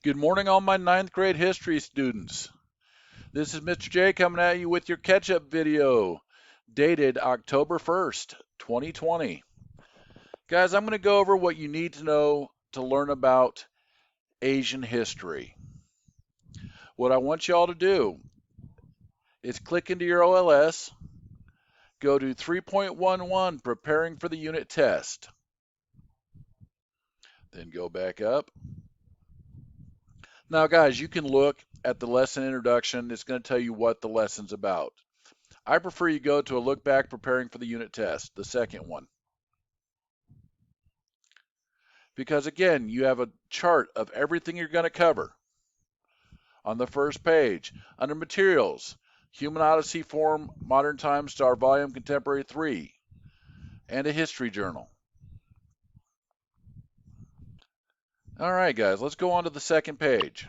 Good morning, all my ninth grade history students. This is Mr. J coming at you with your catch-up video, dated October 1st, 2020. Guys, I'm going to go over what you need to know to learn about Asian history. What I want you all to do is click into your OLS, go to 3.11, preparing for the unit test. Then go back up. Now, guys, you can look at the lesson introduction. It's going to tell you what the lesson's about. I prefer you go to a look back preparing for the unit test, the second one. Because again, you have a chart of everything you're going to cover. On the first page, under materials, Human Odyssey Form, Modern Times, Star Volume, Contemporary 3, and a history journal. All right, guys, let's go on to the second page.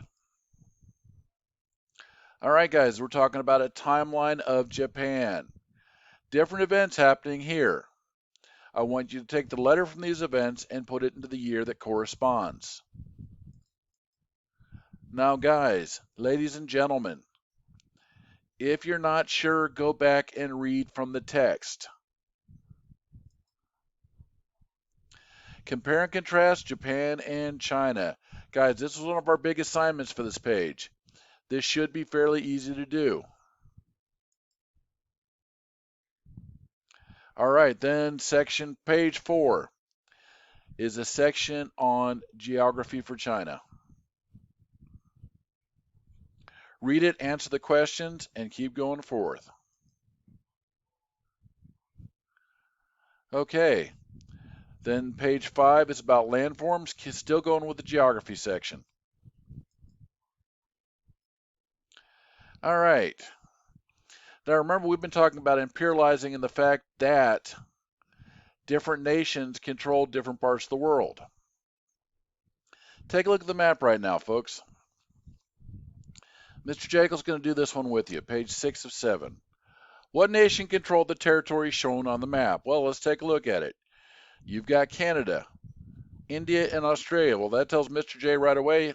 All right, guys, we're talking about a timeline of Japan. Different events happening here. I want you to take the letter from these events and put it into the year that corresponds. Now, guys, ladies and gentlemen, if you're not sure, go back and read from the text. Compare and contrast Japan and China. Guys, this was one of our big assignments for this page. This should be fairly easy to do. All right, then section page 4 is a section on geography for China. Read it, answer the questions, and keep going forth. Okay, then page 5 is about landforms, still going with the geography section. All right. Now remember, we've been talking about imperializing and the fact that different nations control different parts of the world. Take a look at the map right now, folks. Mr. Jekyll's going to do this one with you, page 6 of 7. What nation controlled the territory shown on the map? Well, let's take a look at it. You've got Canada, India, and Australia. Well, that tells Mr. J right away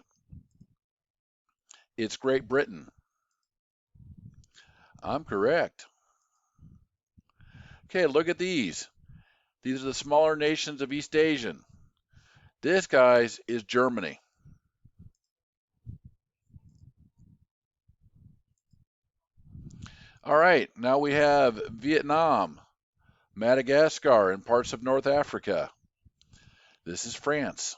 it's Great Britain. I'm correct. Okay, look at these. These are the smaller nations of East Asia. This, guys, is Germany. All right, now we have Vietnam, Madagascar, and parts of North Africa. This is France.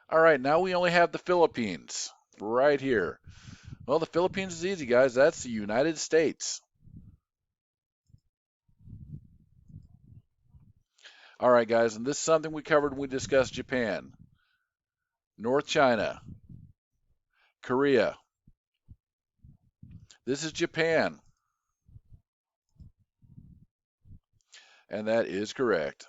All right, now we only have the Philippines right here. Well, the Philippines is easy, guys. That's the United States. All right, guys, and this is something we covered when we discussed Japan. North China, Korea. This is Japan. And that is correct.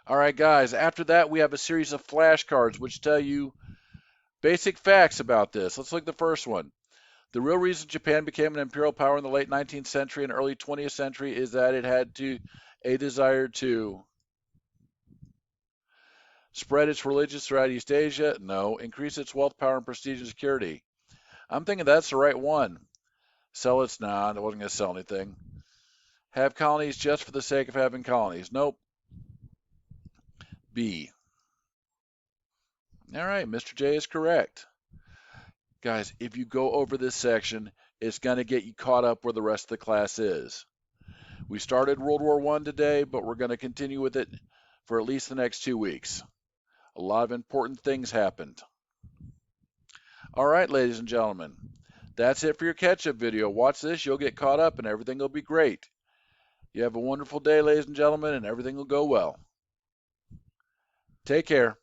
All right, guys, after that, we have a series of flashcards which tell you basic facts about this. Let's look at the first one. The real reason Japan became an imperial power in the late 19th century and early 20th century is that it had a desire to spread its religions throughout East Asia. No. Increase its wealth, power, and prestige and security. I'm thinking that's the right one. Sell its non. It wasn't going to sell anything. Have colonies just for the sake of having colonies. Nope. B. All right, Mr. J is correct. Guys, if you go over this section, it's going to get you caught up where the rest of the class is. We started World War I today, but we're going to continue with it for at least the next 2 weeks. A lot of important things happened. All right, ladies and gentlemen, that's it for your catch-up video. Watch this, you'll get caught up, and everything will be great. You have a wonderful day, ladies and gentlemen, and everything will go well. Take care.